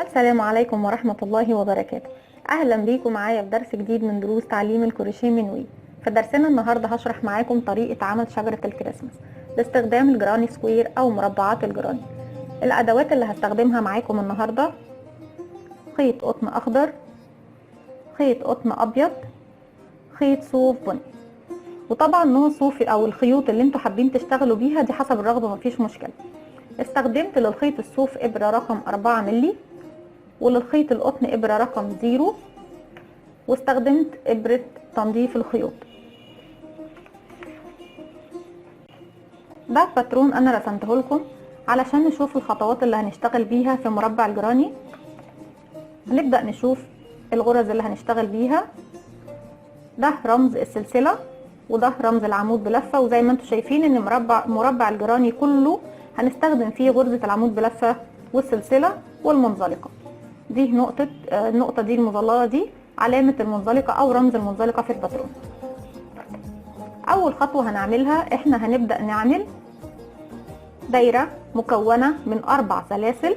السلام عليكم ورحمة الله وبركاته. أهلا بيكم معايا في درس جديد من دروس تعليم الكروشيه من وي. في درسنا النهاردة هشرح معاكم طريقة عمل شجرة الكريسماس باستخدام الجراني سكوير أو مربعات الجراني. الأدوات اللي هستخدمها معاكم النهاردة: خيط قطن أخضر، خيط قطن أبيض، خيط صوف بني. وطبعا نوع الصوف أو الخيوط اللي انتوا حابين تشتغلوا بيها دي حسب الرغبة، مفيش مشكلة. استخدمت للخيط الصوف إبرة رقم 4 مللي، وللخيط القطن إبرة رقم 0، واستخدمت إبرة تنظيف الخيوط. ده باترون أنا رسمته لكم علشان نشوف الخطوات اللي هنشتغل بيها في مربع الجراني. هنبدأ نشوف الغرز اللي هنشتغل بيها. ده رمز السلسلة وده رمز العمود بلفة، وزي ما انتم شايفين ان مربع الجراني كله هنستخدم فيه غرزة العمود بلفة والسلسلة والمنزلقة. دي النقطة دي المظللة دي علامة المنزلقة او رمز المنزلقة في الباترون. اول خطوة هنعملها احنا هنبدأ نعمل دايرة مكونة من 4 سلاسل،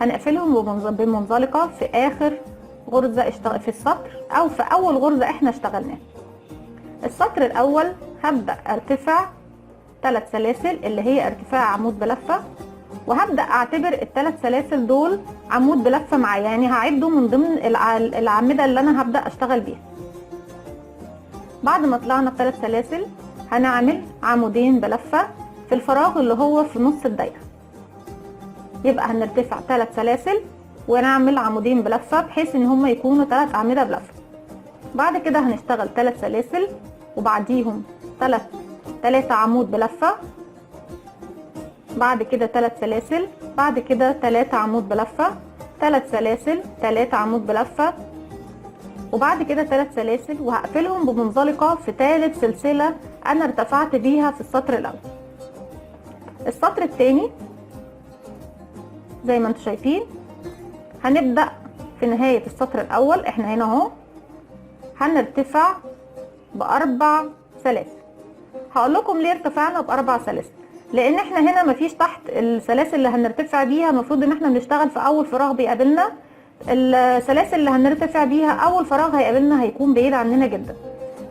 هنقفلهم بمنزلقة في اخر غرزة في السطر او في اول غرزة احنا اشتغلناها. السطر الاول هبدأ ارتفع 3 سلاسل اللي هي ارتفاع عمود بلفة، وهبدأ اعتبر ال3 سلاسل دول عمود بلفة معايا، يعني هعده من ضمن الأعمدة اللي انا هبدأ اشتغل بيها. بعد ما طلعنا ب3 سلاسل هنعمل عمودين بلفة في الفراغ اللي هو في نص الدايرة، يبقى هنرتفع 3 سلاسل ونعمل عمودين بلفة بحيث ان هما يكونوا 3 أعمدة بلفة. بعد كده هنشتغل 3 سلاسل وبعديهم 3 عمود بلفة، بعد كده 3 سلاسل، بعد كده 3 عمود بلفة، 3 سلاسل، 3 عمود بلفة، وبعد كده 3 سلاسل، وهقفلهم بمنزلقة في ثالث سلسلة انا ارتفعت بيها في السطر الاول. السطر الثاني زي ما انتم شايفين هنبدأ في نهاية السطر الاول، احنا هنا اهو هنرتفع ب4 سلاسل. هقول لكم ليه ارتفعنا ب4 سلاسل، لان احنا هنا مفيش تحت السلاسل اللي هنرتفع بيها، المفروض ان احنا بنشتغل في اول فراغ بيقابلنا. السلاسل اللي هنرتفع بيها اول فراغ هيقابلنا هيكون بعيد عننا جدا،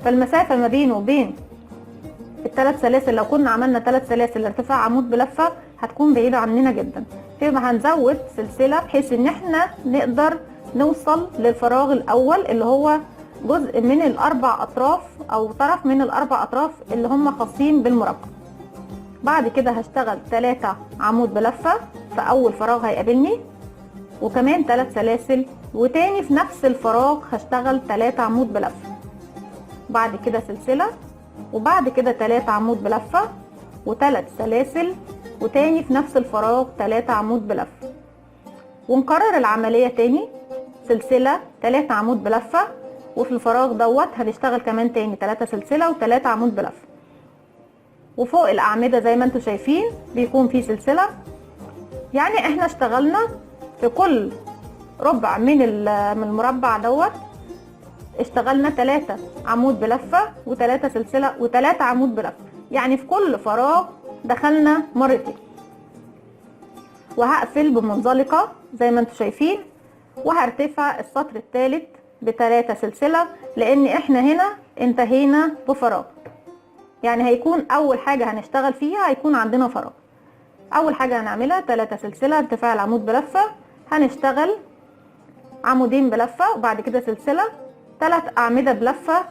فالمسافة ما بينه وبين ال3 سلاسل لو كنا عملنا 3 سلاسل ارتفاع عمود بلفة هتكون بعيدة عننا جدا، فيبقى هنزود سلسلة بحيث ان احنا نقدر نوصل للفراغ الاول اللي هو جزء من ال4 اطراف او طرف من ال4 اطراف اللي هم خاصين بالمربع. بعد كده هشتغل 3 عمود بلفة في اول فراغ هيقابلني، وكمان 3 سلاسل، وتاني في نفس الفراغ هشتغل 3 عمود بلفة، بعد كده سلسلة، وبعد كده 3 عمود بلفة و3 سلاسل، وتاني في نفس الفراغ 3 عمود بلفة، ونكرر العملية تاني. سلسلة، 3 عمود بلفة، وفي الفراغ دوت هنشتغل كمان تاني 3 سلسلة و3 عمود بلفة. وفوق الأعمدة زي ما انتم شايفين بيكون في سلسلة، يعني احنا اشتغلنا في كل ربع من المربع دوت اشتغلنا 3 عمود بلفة و3 سلسلة و3 عمود بلفة، يعني في كل فراغ دخلنا مرتين. وهقفل بمنزلقة زي ما انتم شايفين، وهرتفع السطر الثالث ب3 سلسلة، لان احنا هنا انتهينا بفراغ، يعني هيكون اول حاجة هنشتغل فيها هيكون عندنا فراغ. اول حاجة هنعملها 3 سلسلة ارتفاع العمود بلفة، هنشتغل عمودين بلفة وبعد كده سلسلة، 3 أعمدة بلفة،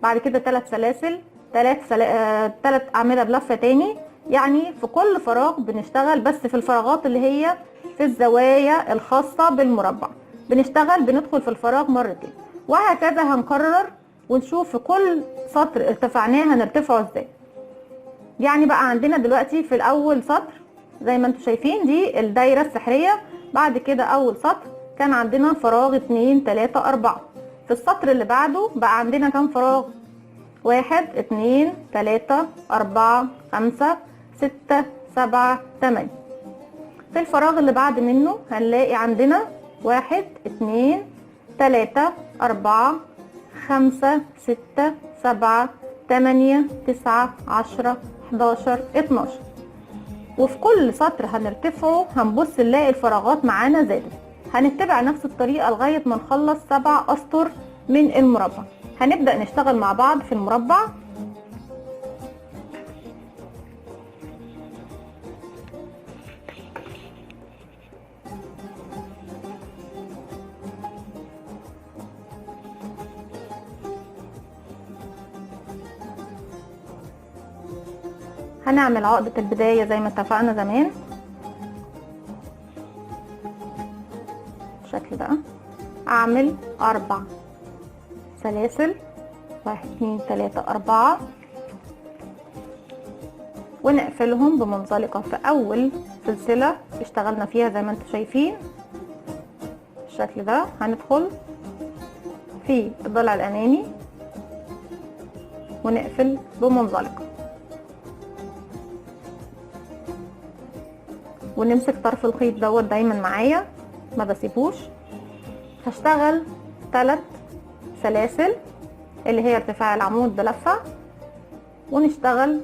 بعد كده 3 سلاسل، 3 أعمدة بلفة تاني، يعني في كل فراغ بنشتغل بس في الفراغات اللي هي في الزوايا الخاصة بالمربع بندخل في الفراغ مرتين، وهكذا هنكرر ونشوف في كل سطر ارتفعناه هنرتفعه ازاي. يعني بقى عندنا دلوقتي في الأول سطر زي ما انتم شايفين دي الدايرة السحرية، بعد كده أول سطر كان عندنا فراغ 2 3 4. في السطر اللي بعده بقى عندنا كام فراغ؟ 1 2 3 4 5 6 7 8. في الفراغ اللي بعد منه هنلاقي عندنا 1 2 3 4 5 6 7 8 9 10 11 12. وفي كل سطر هنرتفعه هنبص نلاقي الفراغات معانا زادت، هنتبع نفس الطريقة لغاية ما نخلص 7 أسطر من المربع. هنبدأ نشتغل مع بعض في المربع. هنعمل عقدة البداية زي ما اتفقنا زمان بالشكل ده. اعمل 4 سلاسل، 1 2 3 4، ونقفلهم بمنزلقة في اول سلسلة اشتغلنا فيها زي ما انتم شايفين بالشكل ده. هندخل في الضلع الامامي ونقفل بمنزلقة، ونمسك طرف الخيط دوت دايما معايا ما بسيبوش. هشتغل 3 سلاسل اللي هي ارتفاع العمود بلفة، ونشتغل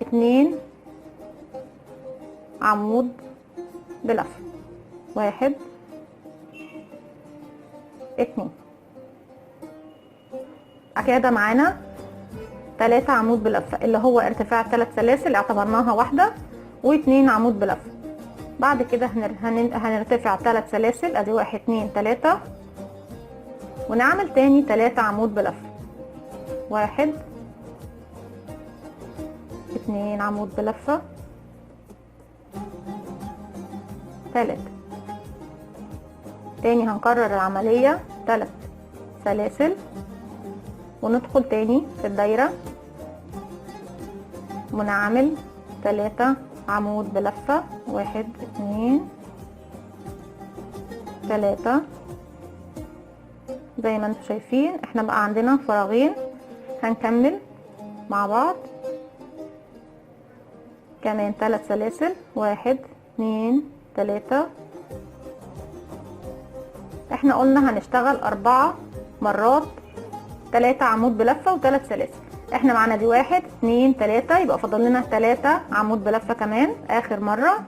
2 عمود بلفة، 1 2. كده معانا 3 عمود بلفة اللي هو ارتفاع 3 سلاسل اعتبرناها واحدة، و2 عمود بلفة. بعد كده هنرتفع 3 سلاسل، ادي 1 2 3، ونعمل تاني 3 عمود بلفة، 1 2 عمود بلفة، 3. تاني هنكرر العملية 3 سلاسل، وندخل تاني في الدايرة ونعمل 3 عمود بلفة، 1 2 3. زي ما انتم شايفين احنا بقى عندنا فراغين. هنكمل مع بعض كمان 3 سلاسل، 1 2 3. احنا قلنا هنشتغل 4 مرات 3 عمود بلفة و3 سلاسل. احنا معانا دي 1 2 3، يبقى فاضل لنا 3 عمود بلفة كمان اخر مرة،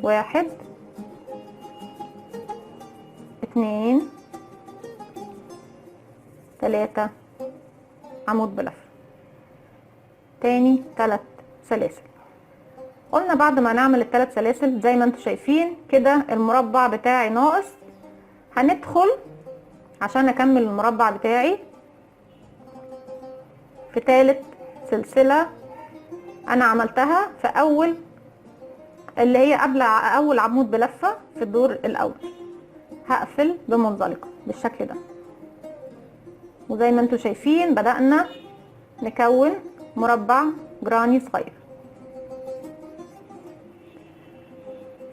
1 2 3 عمود بلفة، تاني 3 سلاسل. قلنا بعد ما نعمل ال3 سلاسل زي ما انتم شايفين كده المربع بتاعي ناقص. هندخل عشان اكمل المربع بتاعي في 3 سلسلة انا عملتها في اول اللي هي قبل اول عمود بلفة في الدور الاول. هقفل بمنزلقة بالشكل ده، وزي ما انتم شايفين بدأنا نكون مربع جراني صغير.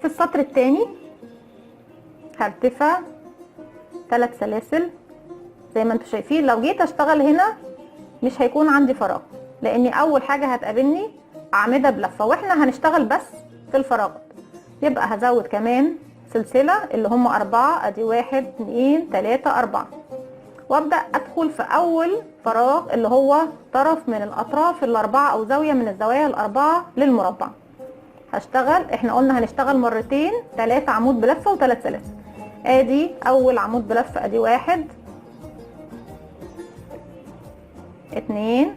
في السطر الثاني هرتفع 3 سلاسل زي ما انتم شايفين. لو جيت اشتغل هنا مش هيكون عندي فراغ، لاني اول حاجة هتقابلني اعمدة بلفة، واحنا هنشتغل بس في الفراغات. يبقى هزود كمان سلسلة اللي هم 4، ادي 1 2 3 4، وابدأ ادخل في اول فراغ اللي هو طرف من الاطراف ال4 او زاوية من الزوايا ال4 للمربع. هشتغل، احنا قلنا هنشتغل مرتين 3 عمود بلفة و3 سلاسل. ادي اول عمود بلفة، ادي 1 2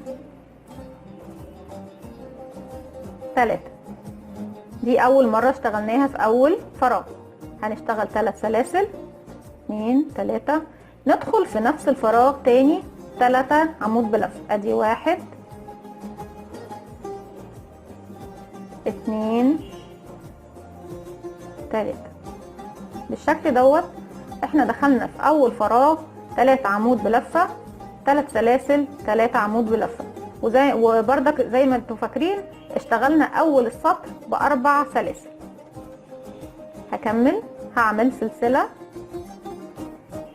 3. دي اول مرة اشتغلناها في اول فراغ. هنشتغل 3 سلاسل 2 3، ندخل في نفس الفراغ تاني 3 عمود بلفة، ادي 1 2 3. بالشكل دوت احنا دخلنا في اول فراغ 3 عمود بلفة، 3 سلاسل 3 عمود بلفة. وبرضك زي ما انتم فاكرين اشتغلنا اول السطر ب4 سلاسل. هكمل، هعمل سلسلة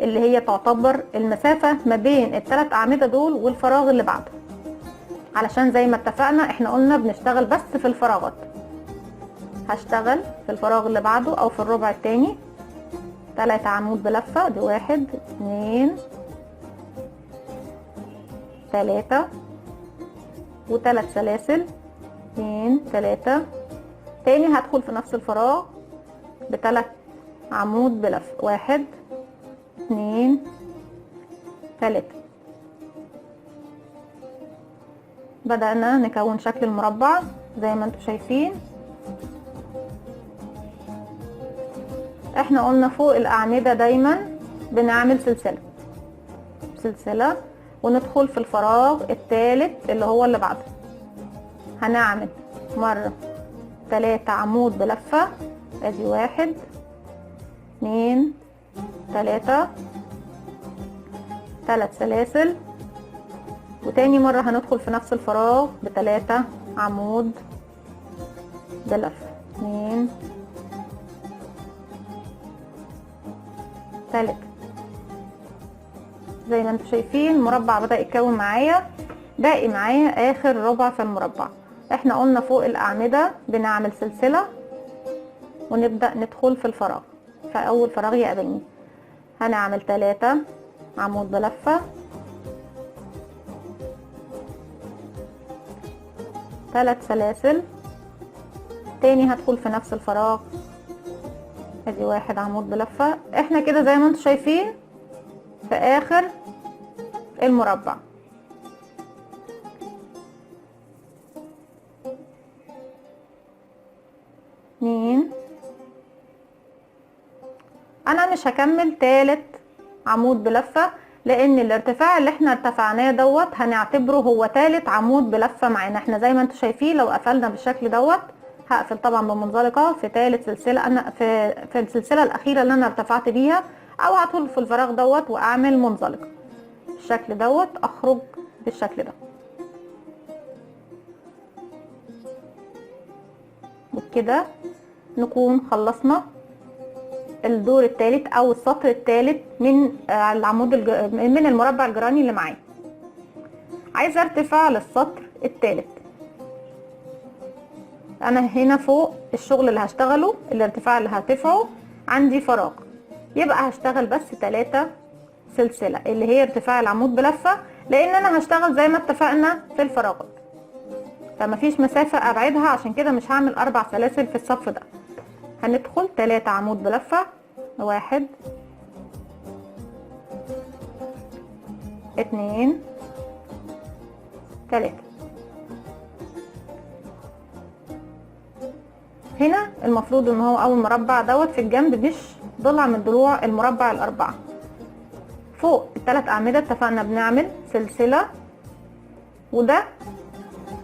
اللي هي تعتبر المسافة ما بين ال3 اعمدة دول والفراغ اللي بعده، علشان زي ما اتفقنا احنا قلنا بنشتغل بس في الفراغات. هشتغل في الفراغ اللي بعده او في الربع التاني 3 عمود بلفة، دي 1 2 3، و3 سلاسل 2 3. تاني هدخل في نفس الفراغ ب3 عمود بلف. 1 2 3. بدأنا نكون شكل المربع زي ما انتم شايفين. احنا قلنا فوق الأعمدة دايما بنعمل سلسلة وندخل في الفراغ الثالث اللي هو اللي بعده. هنعمل مرة 3 عمود بلفة. ادي 1 2 3 سلاسل، وتاني مرة هندخل في نفس الفراغ ب3 عمود بلفة. 2 3. زي ما انتم شايفين المربع بدأ يتكون معايا. باقي معايا اخر ربع في المربع. احنا قلنا فوق الاعمدة بنعمل سلسلة ونبدأ ندخل في الفراغ، فاول فراغ يقابلني هنعمل 3 عمود بلفة، 3 سلاسل، تاني هدخل في نفس الفراغ. ادي 1 عمود بلفة. احنا كده زي ما انتم شايفين في اخر المربع. انا مش هكمل 3 عمود بلفة لان الارتفاع اللي احنا ارتفعناه دوت هنعتبره هو 3 عمود بلفة معانا. احنا زي ما انتم شايفين لو قفلنا بالشكل دوت هقفل طبعا بمنزلقة في 3 سلسلة. انا في السلسلة الاخيرة اللي انا ارتفعت بيها، او هدخل في الفراغ دوت واعمل منزلقة بالشكل دوت، اخرج بالشكل ده. وبكده نكون خلصنا الدور الثالث او السطر الثالث من العمود من المربع الجراني اللي معايا. عايزه ارتفع للسطر الثالث. انا هنا فوق الشغل اللي هشتغله، الارتفاع اللي هرتفعه عندي فراغ، يبقى هشتغل بس 3 سلسله اللي هي ارتفاع العمود بلفه، لان انا هشتغل زي ما اتفقنا في الفراغات فمفيش مسافه ابعدها، عشان كده مش هعمل 4 سلاسل في الصف ده. هندخل 3 عمود بلفة. 1 2 3. هنا المفروض ان هو اول مربع دوت في الجنب مش ضلع من ضلوع المربع الاربعة. فوق ال3 اعمدة اتفقنا بنعمل سلسلة، وده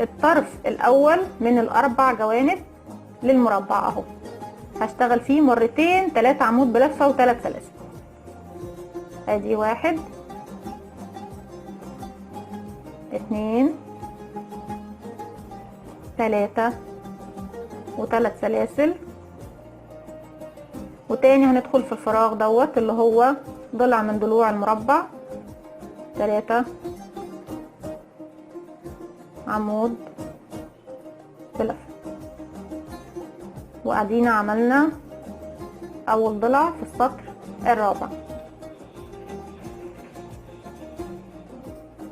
الطرف الاول من الاربع جوانب للمربع اهو. هشتغل فيه مرتين 3 عمود بلفة و3 سلاسل. ادي 1 2 3 و3 سلاسل، وتاني هندخل في الفراغ دوت اللي هو ضلع من ضلوع المربع. 3 عمود بلفة، وادينا عملنا اول ضلع في السطر الرابع.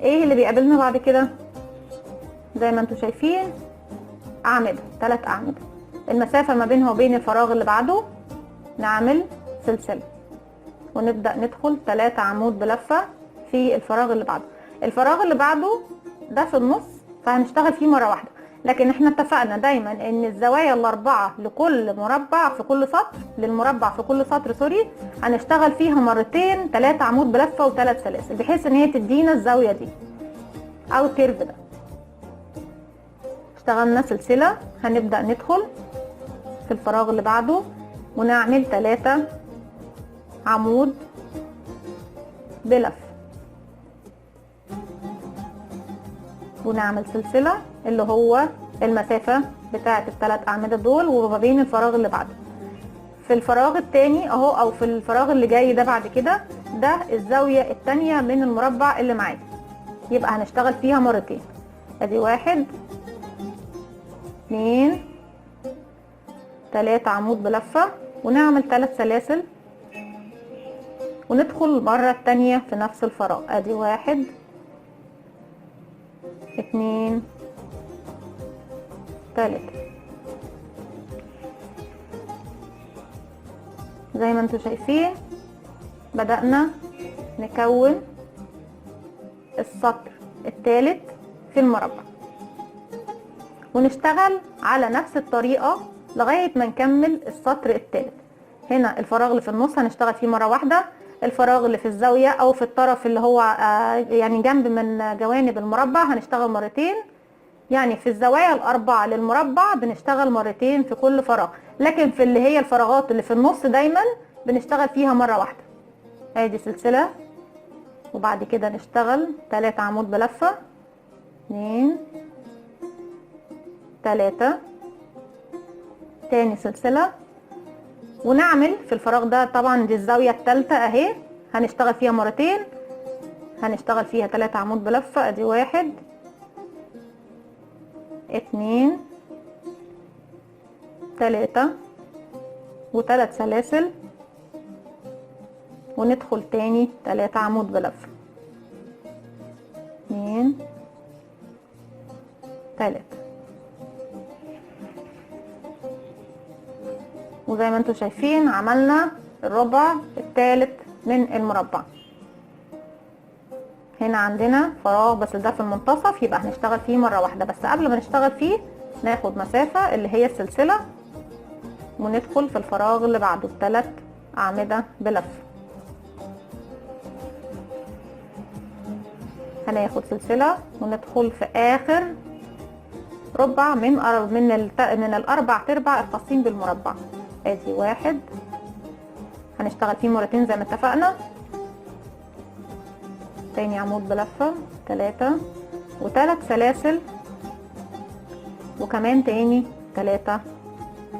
ايه اللي بيقابلنا بعد كده؟ زي ما انتم شايفين اعمدة، 3 اعمدة، المسافة ما بينها وبين الفراغ اللي بعده نعمل سلسلة ونبدأ ندخل 3 عمود بلفة في الفراغ اللي بعده. الفراغ اللي بعده ده في النص فهنشتغل فيه مرة واحدة، لكن احنا اتفقنا دايما ان الزوايا الاربعة لكل مربع في كل سطر، للمربع في كل سطر سوري، هنشتغل فيها مرتين 3 عمود بلفة و3 سلاسل، بحيث ان هي تدينا الزاوية دي او الكيرف ده. اشتغلنا سلسلة، هنبدأ ندخل في الفراغ اللي بعده ونعمل 3 عمود بلف، ونعمل سلسلة اللي هو المسافة بتاعة ال3 أعمدة دول وما بين الفراغ اللي بعده. في الفراغ التاني اهو، او في الفراغ اللي جاي ده بعد كده، ده الزاوية التانية من المربع اللي معايا، يبقى هنشتغل فيها مرتين. ادي 1 2 3 عمود بلفة ونعمل 3 سلاسل وندخل المرة التانية في نفس الفراغ. ادي 1 2 3 زي ما انتوا شايفين بدأنا نكون السطر الثالث في المربع، ونشتغل على نفس الطريقة لغاية ما نكمل السطر الثالث. هنا الفراغ اللي في النص هنشتغل فيه مرة واحدة، الفراغ اللي في الزاوية او في الطرف اللي هو يعني جنب من جوانب المربع هنشتغل مرتين. يعني في الزوايا الأربعة للمربع بنشتغل مرتين في كل فراغ، لكن في اللي هي الفراغات اللي في النص دايما بنشتغل فيها مرة واحدة. ادي سلسلة، وبعد كده نشتغل 3 عمود بلفة، 2 3، تاني سلسلة، ونعمل في الفراغ ده طبعا دي الزاوية الثالثة اهي هنشتغل فيها مرتين، هنشتغل فيها 3 عمود بلفة. ادي 1 2 3 و3 سلاسل، وندخل تاني 3 عمود بلفة، 2 3. وزي ما انتوا شايفين عملنا الربع الثالث من المربع. هنا عندنا فراغ بس ده في المنتصف، يبقى هنشتغل فيه مرة واحدة بس. قبل ما نشتغل فيه ناخد مسافة اللي هي السلسلة وندخل في الفراغ اللي بعده 3 أعمدة بلف. هناخد سلسلة وندخل في آخر ربع من الأربع تربع الخاصين بالمربع. ادي 1 هنشتغل فيه مرتين زي ما اتفقنا، تاني عمود بلفة 3 و3 سلاسل، وكمان تاني 3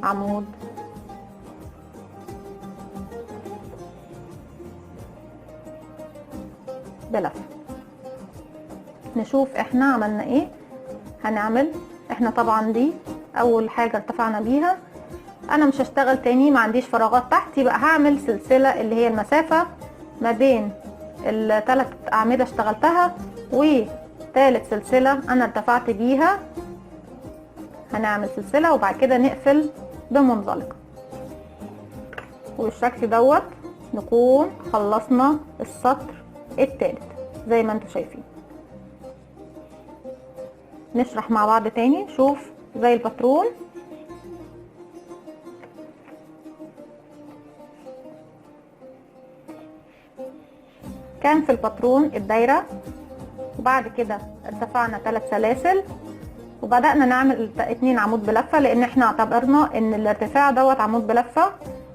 عمود بلفة. نشوف احنا عملنا ايه. هنعمل احنا طبعا دي اول حاجة ارتفعنا بيها. انا مش هشتغل تاني، ما عنديش فراغات تحت، يبقى هعمل سلسلة اللي هي المسافة ما بين ال3 أعمدة اشتغلتها وثالث سلسلة انا ارتفعت بيها. هنعمل سلسلة وبعد كده نقفل بمنزلقة، وبالشكل دوت نكون خلصنا السطر الثالث زي ما انتوا شايفين. نشرح مع بعض تاني. شوف زي الباترون كان في الباترون الدايرة، وبعد كده ارتفعنا 3 سلاسل وبدأنا نعمل 2 عمود بلفة، لان احنا اعتبرنا ان الارتفاع دوت عمود بلفة.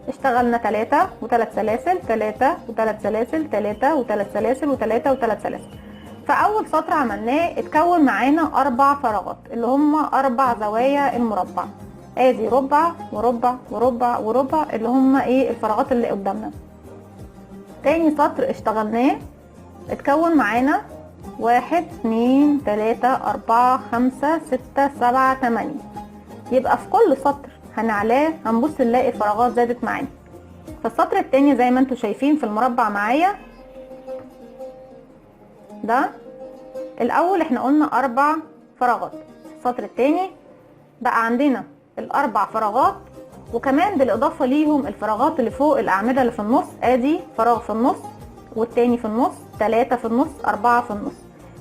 اشتغلنا 3 و3 سلاسل، 3 و3 سلاسل، 3 و3 سلاسل، و3 و3 سلاسل. فاول سطر عملناه اتكون معانا 4 فراغات اللي هم 4 زوايا المربع. ادي ربع وربع وربع وربع اللي هم ايه الفراغات اللي قدامنا. تاني سطر اشتغلناه اتكون معانا 1 2 3 4 5 6 7 8. يبقى في كل سطر هنعلاه هنبص نلاقي الفراغات زادت معانا. فالسطر التاني زي ما انتوا شايفين في المربع معايا ده الاول احنا قلنا 4 فراغات. السطر التاني بقى عندنا ال4 فراغات، وكمان بالاضافه ليهم الفراغات اللي فوق الاعمده اللي في النص. ادي فراغ في النص والتاني في النص، 3 في النص، 4 في النص.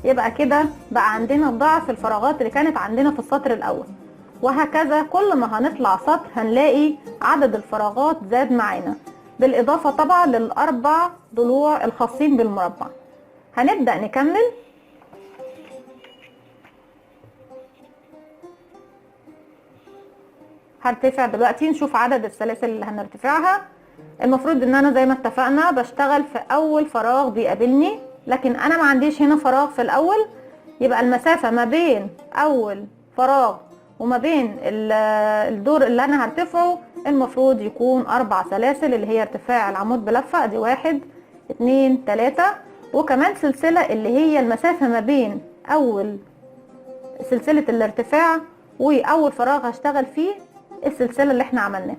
يبقى كده بقى عندنا ضعف الفراغات اللي كانت عندنا في السطر الاول، وهكذا كل ما هنطلع سطر هنلاقي عدد الفراغات زاد معانا، بالاضافه طبعا لل4 ضلوع الخاصين بالمربع. هنبدأ نكمل. هرتفع دلوقتي نشوف عدد السلاسل اللي هنرتفعها. المفروض ان انا زي ما اتفقنا بشتغل في اول فراغ بيقابلني، لكن انا ما عنديش هنا فراغ في الاول، يبقى المسافة ما بين اول فراغ وما بين الدور اللي انا هرتفعه المفروض يكون 4 سلاسل اللي هي ارتفاع العمود بلفة. ادي 1 2 3، وكمان سلسلة اللي هي المسافة ما بين اول سلسلة الارتفاع واول فراغ هشتغل فيه السلسلة اللي احنا عملناها.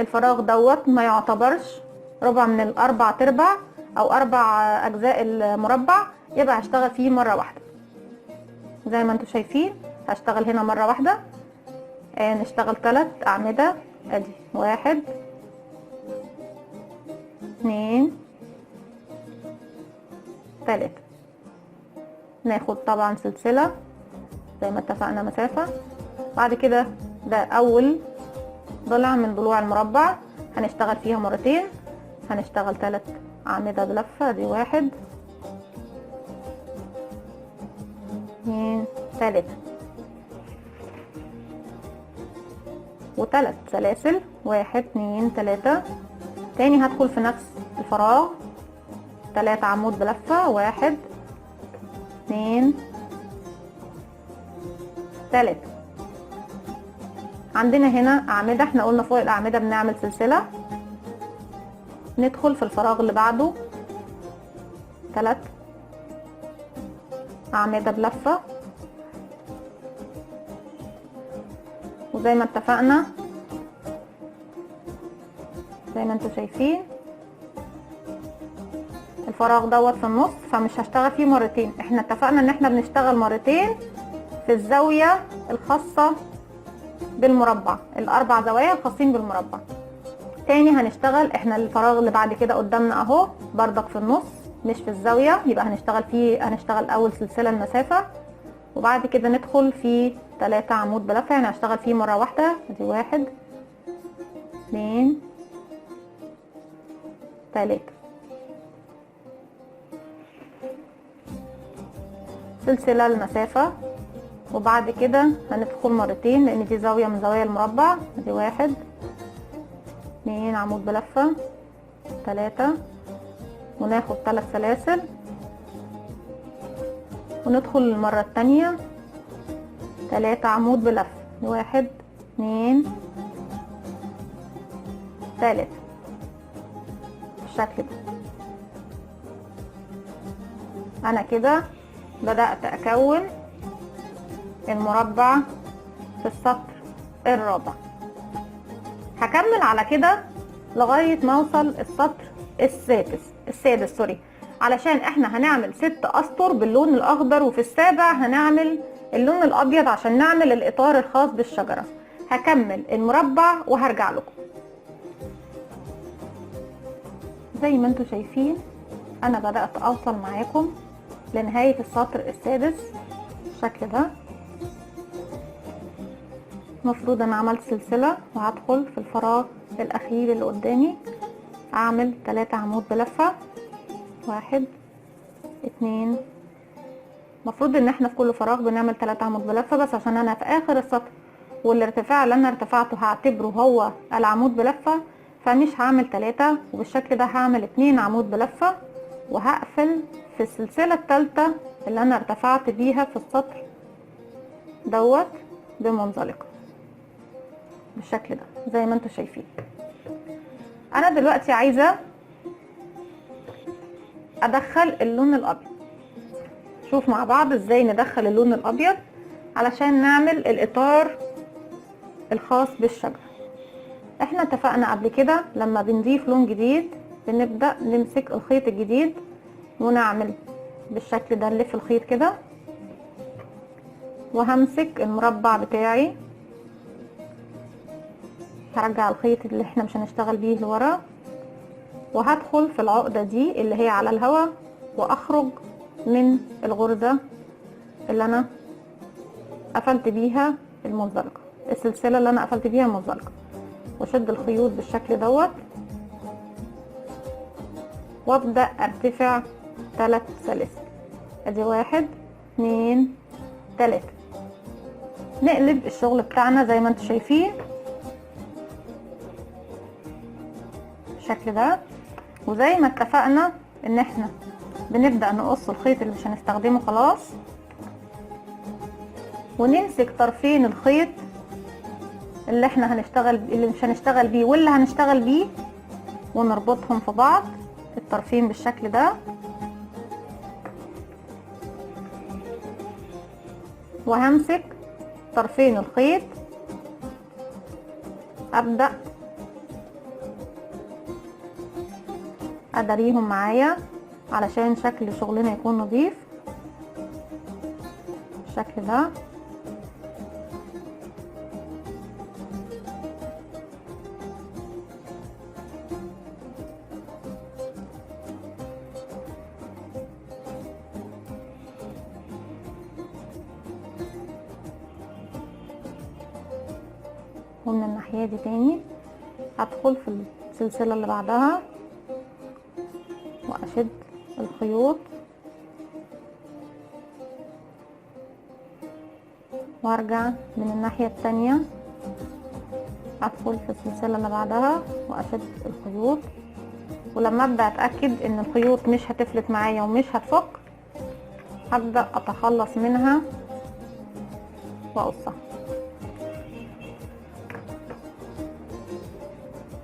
الفراغ دوت ما يعتبرش ربع من الاربع تربع او 4 اجزاء المربع، يبقى هشتغل فيه مرة واحدة زي ما انتوا شايفين. هشتغل هنا مرة واحدة، نشتغل 3 اعمدة ادي 1 2 3. ناخد طبعا سلسلة زي ما اتفقنا مسافة. بعد كده ده اول ضلع من ضلوع المربع، هنشتغل فيها مرتين، هنشتغل 3 أعمدة بلفة. دي 1 2 3 و3 سلاسل. 1 2 3. تاني هدخل في نفس الفراغ 3 عمود بلفة. 1 2 3. عندنا هنا أعمدة، احنا قلنا فوق الأعمدة بنعمل سلسلة. ندخل في الفراغ اللي بعده 3 أعمدة بلفة، وزي ما اتفقنا زي ما انتوا شايفين الفراغ دوت في النص، فمش هشتغل فيه مرتين. احنا اتفقنا ان احنا بنشتغل مرتين في الزاوية الخاصة بالمربع، ال4 زوايا الخاصين بالمربع. تاني هنشتغل احنا الفراغ اللي بعد كده قدامنا اهو بردك في النص مش في الزاوية، يبقى هنشتغل فيه، هنشتغل اول سلسلة المسافة، وبعد كده ندخل في 3 عمود بلفة، يعني هشتغل فيه مرة واحدة. دي 1 2 3. سلسلة المسافة، وبعد كده هندخل مرتين لان دي زاوية من زوايا المربع. دي 1 2 عمود بلفة 3، وناخد 3 سلاسل وندخل المرة التانية 3 عمود بلفة. 1 2 3 بالشكل ده. انا كده بدأت اكون المربع في السطر الرابع. هكمل على كده لغاية ما اوصل السطر السادس سوري، علشان احنا هنعمل 6 اسطر باللون الاخضر، وفي السابع هنعمل اللون الابيض عشان نعمل الاطار الخاص بالشجرة. هكمل المربع وهرجع لكم. زي ما انتوا شايفين انا بدأت اوصل معاكم لنهاية السطر السادس بالشكل ده. المفروض انا عملت سلسلة وهدخل في الفراغ الاخير اللي قدامي اعمل 3 عمود بلفة. 1 2. المفروض ان احنا في كل فراغ بنعمل 3 عمود بلفة، بس عشان انا في اخر السطر والارتفاع اللي انا ارتفعته هعتبره هو العمود بلفة، فمش هعمل 3، وبالشكل ده هعمل 2 عمود بلفة وهقفل في السلسلة الثالثة اللي انا ارتفعت بيها في السطر دوت بمنزلقة بالشكل ده زي ما انتوا شايفين. انا دلوقتي عايزة ادخل اللون الابيض. شوف مع بعض ازاي ندخل اللون الابيض علشان نعمل الاطار الخاص بالشجرة. احنا اتفقنا قبل كده لما بنضيف لون جديد بنبدأ نمسك الخيط الجديد ونعمل بالشكل ده، نلف الخيط كده وهمسك المربع بتاعي، هرجع الخيط اللي احنا مش هنشتغل بيه لورا، وهدخل في العقدة دي اللي هي على الهواء واخرج من الغرزة اللي انا قفلت بيها المنزلقة، السلسلة اللي انا قفلت بيها المنزلقة، واشد الخيوط بالشكل دوت وابدأ ارتفع 3 سلاسل. ادي 1 2 3. نقلب الشغل بتاعنا زي ما انتم شايفين بالشكل ده. وزي ما اتفقنا ان احنا بنبدأ نقص الخيط اللي مش هنستخدمه خلاص، ونمسك طرفين الخيط اللي احنا اللي مش هنشتغل بيه واللي هنشتغل بيه ونربطهم في بعض الطرفين بالشكل ده، وهمسك طرفين الخيط ابدأ اداريهم معايا علشان شكل شغلنا يكون نظيف بالشكل ده. ومن الناحية دي تاني هدخل في السلسلة اللي بعدها واشد الخيوط وارجع من الناحية التانية ادخل في السلسلة اللي بعدها واشد الخيوط. ولما ابدا اتاكد ان الخيوط مش هتفلت معايا ومش هتفك هبدا اتخلص منها واقصها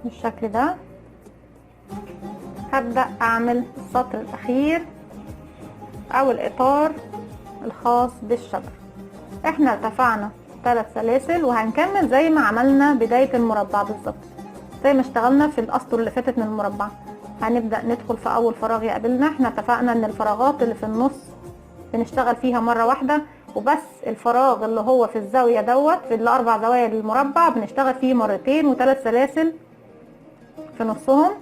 بالشكل ده. هبدا اعمل السطر الاخير او الاطار الخاص بالشجر. احنا ارتفعنا 3 سلاسل وهنكمل زي ما عملنا بداية المربع بالظبط، زي ما اشتغلنا في الاسطر اللي فاتت من المربع. هنبدأ ندخل في اول فراغ يقابلنا. احنا اتفقنا ان الفراغات اللي في النص بنشتغل فيها مرة واحدة وبس، الفراغ اللي هو في الزاوية دوت في الاربع زوايا للمربع بنشتغل فيه مرتين و3 سلاسل في نصهم.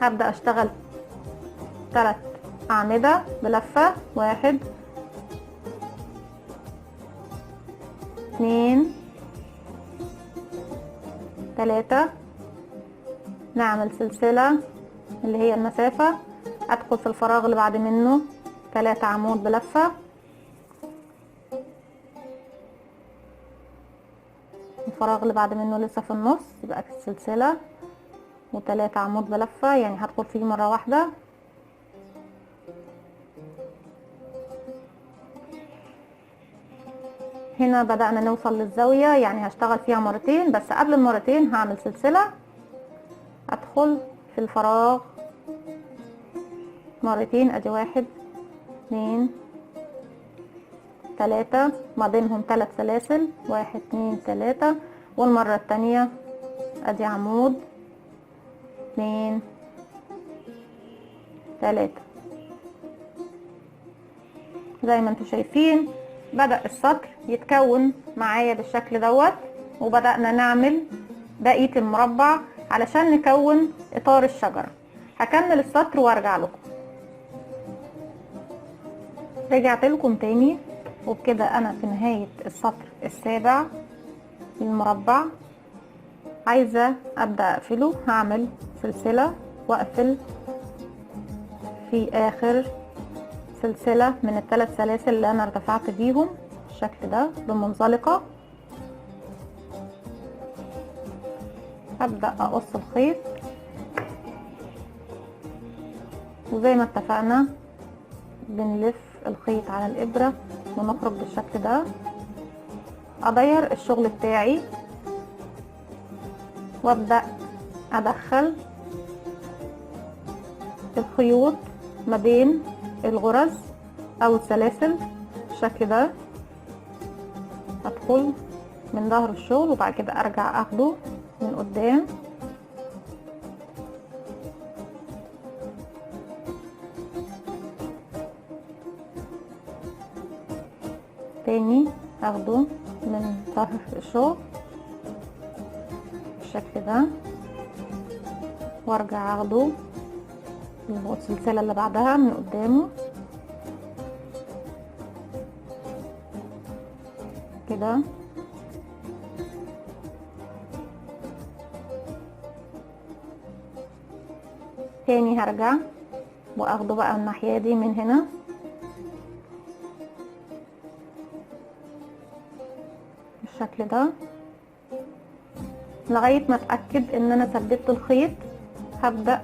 هبدأ اشتغل 3 اعمدة بلفة، 1 2 3، نعمل سلسلة اللي هي المسافة، ادخل في الفراغ اللي بعد منه 3 عمود بلفة، الفراغ اللي بعد منه لسه في النص يبقى سلسلة و3 عمود بلفة، يعني هدخل فيه مرة واحدة. هنا بدأنا نوصل للزاوية، يعني هشتغل فيها مرتين، بس قبل المرتين هعمل سلسلة ادخل في الفراغ مرتين، ادي 1 2 3، ما بينهم 3 سلاسل 1 2 3، والمرة التانية ادي عمود 2 3. زي ما انتم شايفين بدأ السطر يتكون معايا بالشكل دوت، وبدأنا نعمل بقية المربع علشان نكون اطار الشجرة. هكمل السطر وارجع لكم. رجعت لكم تاني، وبكده انا في نهاية السطر السابع للمربع. عايزة ابدأ اقفله، هعمل سلسلة واقفل في اخر سلسلة من ال3 سلاسل اللي انا ارتفعت بيهم بالشكل ده بمنزلقة. هبدأ اقص الخيط وزي ما اتفقنا بنلف الخيط على الابرة ونخرج بالشكل ده. ادير الشغل بتاعي وابدأ ادخل الخيوط ما بين الغرز او السلاسل بالشكل ده. ادخل من ظهر الشغل وبعد كده ارجع اخده من قدام تاني، اخده من ظهر الشغل بالشكل ده وارجع اخده السلسلة اللي بعدها من قدامه كده. تاني هرجع واخده بقى الناحية دي من هنا بالشكل ده لغاية ما اتأكد ان انا ثبت الخيط. هبدأ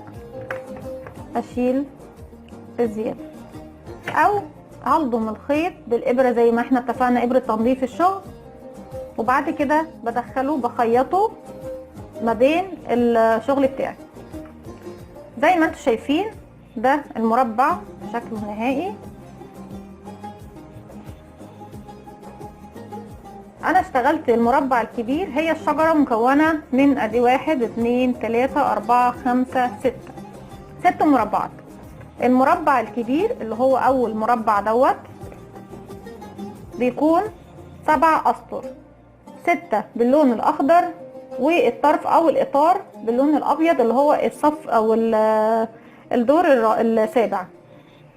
اشيل الزيادة او هلضم الخيط بالابرة زي ما احنا اتفقنا، ابرة تنظيف الشغل، وبعد كده بدخله بخيطه ما بين الشغل بتاعي. زي ما انتم شايفين ده المربع شكله النهائي. انا اشتغلت المربع الكبير، هي الشجرة مكونة من ادي 1 2 3 4 5 6 مربعات. المربع الكبير اللي هو اول مربع دوت بيكون 7 اسطر، 6 باللون الاخضر والطرف او الاطار باللون الابيض اللي هو الصف او الدور السابع.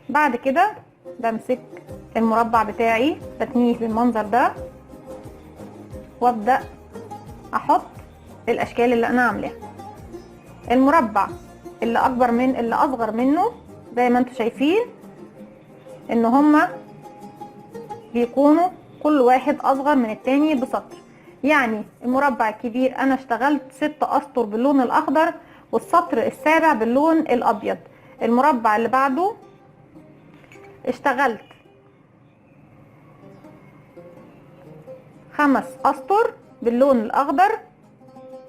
بعد كده بمسك المربع بتاعي بتنيه بالمنظر ده وابدأ احط الاشكال اللي انا عاملاها. المربع اللي اصغر منه زي ما انتم شايفين ان هما بيكونوا كل واحد اصغر من التاني بسطر. يعني المربع الكبير انا اشتغلت 6 اسطر باللون الاخضر والسطر السابع باللون الابيض. المربع اللي بعده اشتغلت 5 اسطر باللون الاخضر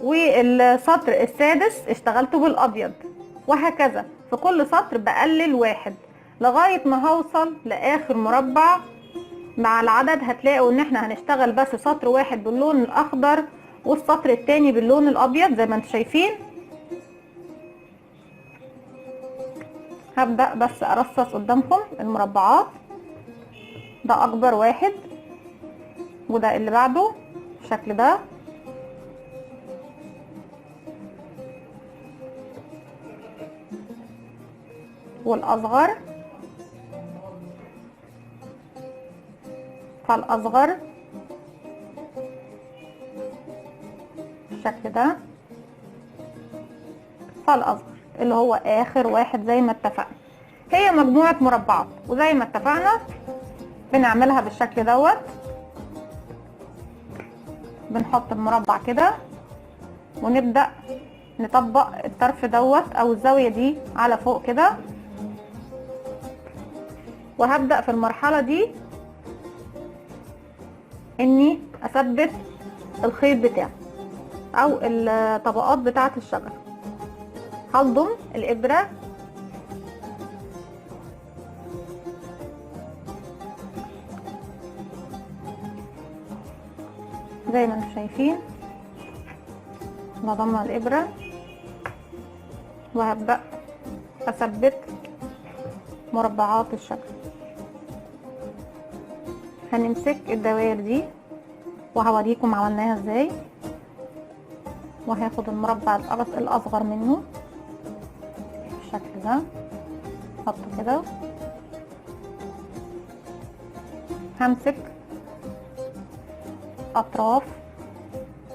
والسطر السادس اشتغلته بالابيض، وهكذا في كل سطر بقلل واحد لغاية ما هوصل لاخر مربع. مع العدد هتلاقوا ان احنا هنشتغل بس سطر واحد باللون الاخضر والسطر التاني باللون الابيض زي ما انتم شايفين. هبدأ بس ارصص قدامكم المربعات. ده اكبر واحد وده اللي بعده بالشكل ده، والاصغر فالاصغر بالشكل ده، فالاصغر اللي هو اخر واحد زي ما اتفقنا. هي مجموعة مربعات وزي ما اتفقنا بنعملها بالشكل دوت. بنحط المربع كده ونبدأ نطبق الطرف دوت او الزاوية دي على فوق كده، وهبدأ في المرحلة دي اني اثبت الخيط بتاعه او الطبقات بتاعة الشجر. هلضم الابرة زي ما انتم شايفين، بضم الابرة وهبدأ اثبت مربعات الشجر. هنمسك الدوائر دي وهوريكم عملناها ازاي، وهاخد المربع الاصغر منه بالشكل ده احطه كده. همسك اطراف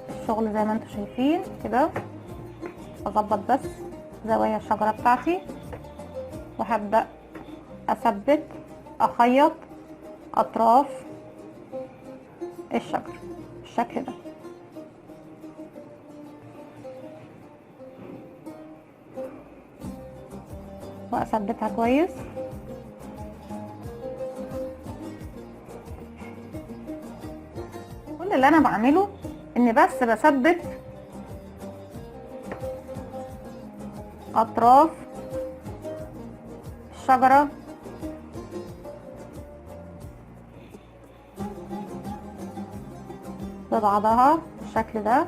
الشغل زي ما انتم شايفين كده، اظبط بس زوايا الشجرة بتاعتي وهبدأ اثبت اخيط اطراف الشجر بالشكل ده. واثبتها كويس. كل اللي انا بعمله اني بس بثبت اطراف الشجرة ببعضها بالشكل ده.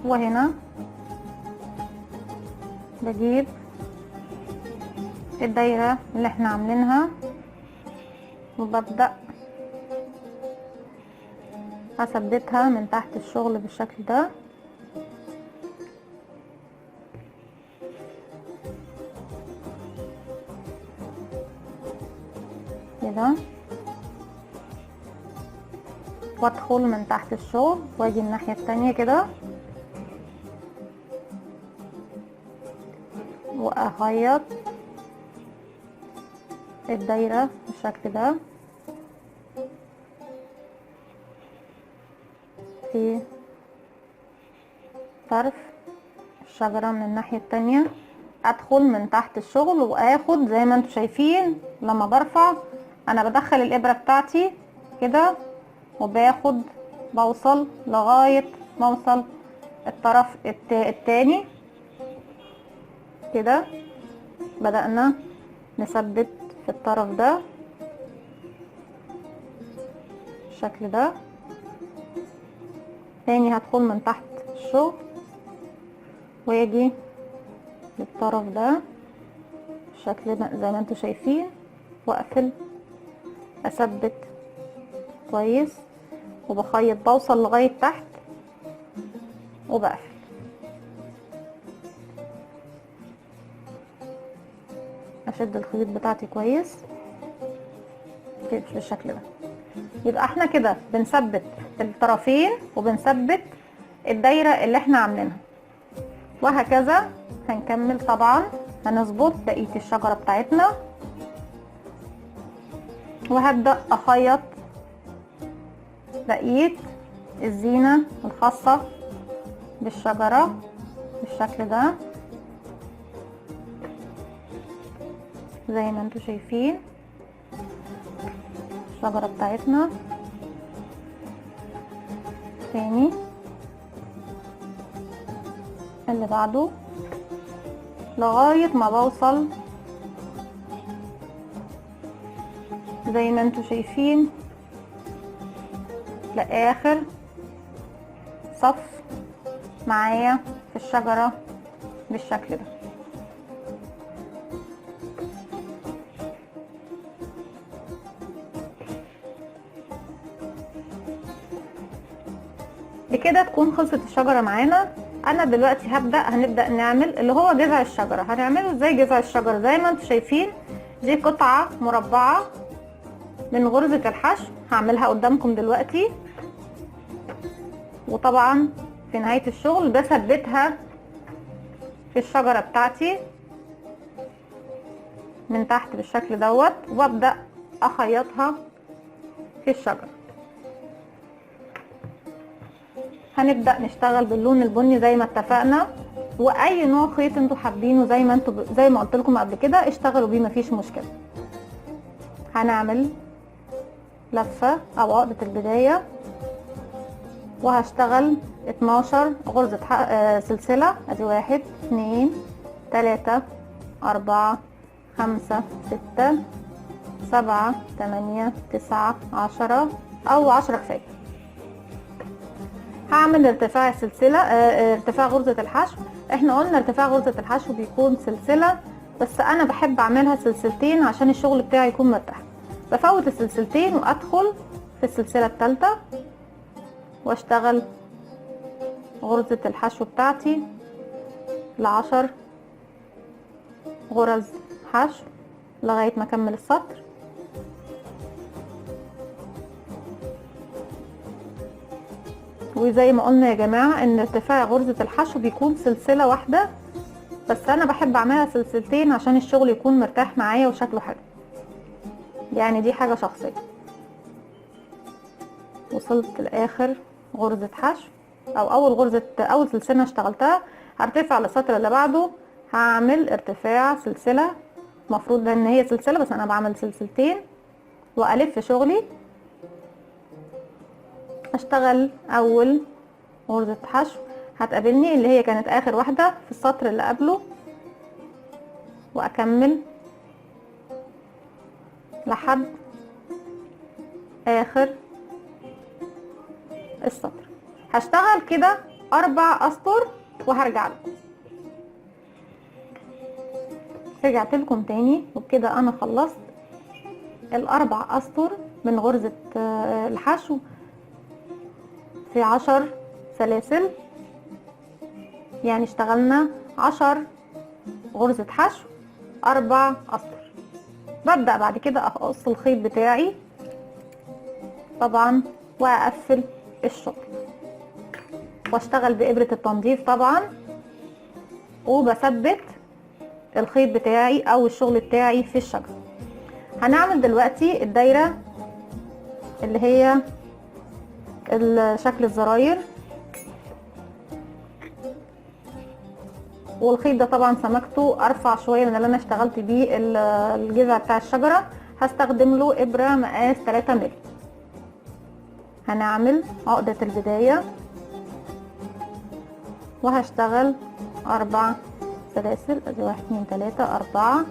وهنا بجيب الدايرة اللي احنا عاملينها وببدأ اثبتها من تحت الشغل بالشكل ده كده، وادخل من تحت الشغل واجي الناحية التانية كده واخيط الدايرة بالشكل ده في طرف الشجرة من الناحية التانية. ادخل من تحت الشغل واخد زي ما انتم شايفين لما برفع انا بدخل الابرة بتاعتي كده وباخد بوصل لغاية ما اوصل الطرف التاني كده. بدأنا نثبت في الطرف ده بالشكل ده. تاني هدخل من تحت الشغل واجي للطرف ده بالشكل ده زي ما انتم شايفين واقفل اثبت كويس وبخيط بوصل لغاية تحت وبقفل. اشد الخيط بتاعتي كويس كده بالشكل ده. يبقى احنا كده بنثبت الطرفين وبنثبت الدايره اللي احنا عاملينها، وهكذا هنكمل. طبعا هنظبط بقيه الشجره بتاعتنا، وهبدا اخيط بقيه الزينه الخاصه بالشجره بالشكل ده زي ما انتم شايفين الشجره بتاعتنا. تاني اللي بعده لغايه ما بوصل زي ما انتم شايفين لاخر صف معايا في الشجره بالشكل ده. بكده تكون خلصت الشجره معانا. انا دلوقتي هنبدا نعمل اللي هو جذع الشجره. هنعمله ازاي جذع الشجره؟ زي ما انتم شايفين دي قطعه مربعه من غرزه الحشو، هعملها قدامكم دلوقتي. وطبعا في نهايه الشغل بثبتها في الشجره بتاعتي من تحت بالشكل دوت، وابدا اخيطها في الشجره. هنبدأ نشتغل باللون البني زي ما اتفقنا، واي نوع خيط انتوا حابينه زي ما قلت لكم قبل كده اشتغلوا بيه مفيش مشكله. هنعمل لفه او عقده البدايه، وهشتغل 12 غرزه سلسله. ادي 1 2 3 4 5 6 7 8 9 10 او 10 كفايه. هعمل ارتفاع السلسله ارتفاع غرزه الحشو. احنا قلنا ارتفاع غرزه الحشو بيكون سلسله، بس انا بحب اعملها سلسلتين عشان الشغل بتاعي يكون مرتاح. بفوت السلسلتين وادخل في السلسله الثالثه واشتغل غرزه الحشو بتاعتي ل10 غرز حشو لغايه ما اكمل السطر. وزي ما قلنا يا جماعه ان ارتفاع غرزه الحشو بيكون سلسله واحده، بس انا بحب اعملها سلسلتين عشان الشغل يكون مرتاح معايا وشكله حلو، يعني دي حاجه شخصيه. وصلت لاخر غرزه حشو او اول سلسله اشتغلتها. هرتفع للسطر اللي بعده، هعمل ارتفاع سلسله. المفروض ان هي سلسله بس انا بعمل سلسلتين، والف شغلي. اشتغل اول غرزة حشو هتقابلني اللي هي كانت اخر واحدة في السطر اللي قبله، واكمل لحد اخر السطر. هشتغل كده 4 اسطر وهرجع لكم. رجعت لكم تاني، وبكده انا خلصت ال4 اسطر من غرزة الحشو في 10 سلاسل، يعني اشتغلنا 10 غرزة حشو 4 اسطر. ببدأ بعد كده اقص الخيط بتاعي طبعا واقفل الشغل، واشتغل بإبرة التنظيف طبعا، وبثبت الخيط بتاعي او الشغل بتاعي في الشجرة. هنعمل دلوقتي الدايرة اللي هي شكل الزراير، والخيط ده طبعا سمكته ارفع شويه من اللي انا اشتغلت بيه الجذع بتاع الشجره. هستخدم له ابره مقاس 3 مللي. هنعمل عقده البدايه وهشتغل 4 سلاسل. ادي 1 2 3 4،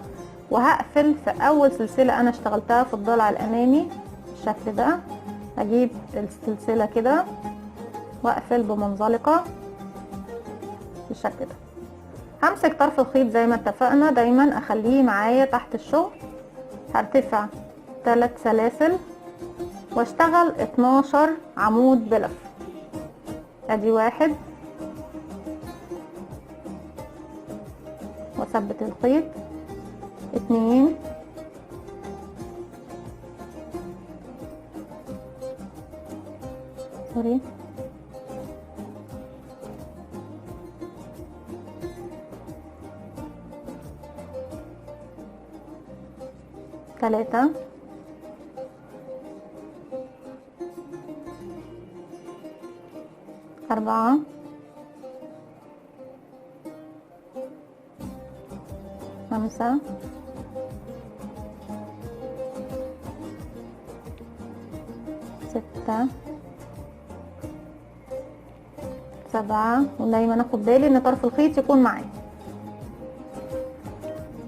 وهقفل في اول سلسله انا اشتغلتها في الضلع الامامي بالشكل ده. اجيب السلسله كده واقفل بمنزلقه بالشكل ده. همسك طرف الخيط زي ما اتفقنا، دايما اخليه معايا تحت الشغل. هرتفع 3 سلاسل واشتغل 12 عمود بلف. ادي 1 واثبت الخيط 2 سوري 3 4 5 6 7 ودايما اخد بالي ان طرف الخيط يكون معايا.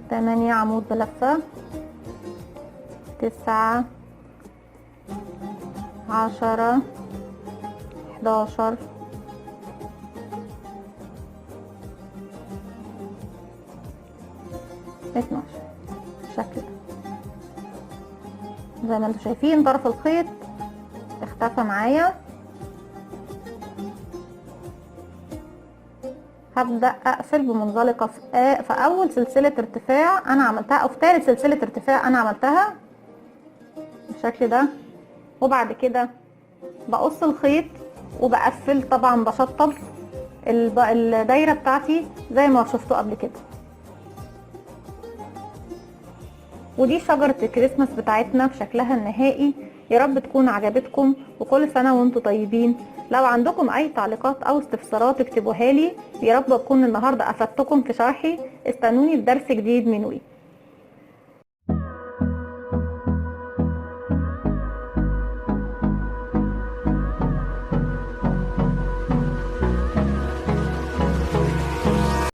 8 عمود بلفة. 9 10 11 12 بالشكل ده. زي ما انتم شايفين طرف الخيط اختفى معايا. هبدأ اقفل بمنزلقة في اول سلسلة ارتفاع انا عملتها او في ثالث سلسلة ارتفاع انا عملتها بالشكل ده، وبعد كده بقص الخيط وبقفل. طبعا بشطب الدايرة بتاعتي زي ما شفتوا قبل كده. ودي شجرة الكريسماس بتاعتنا بشكلها النهائي. يا رب تكون عجبتكم وكل سنة وانتم طيبين. لو عندكم اي تعليقات او استفسارات اكتبوها لي. يا رب اكون النهاردة افدتكم في شرحي. استنوني في درس جديد من وي.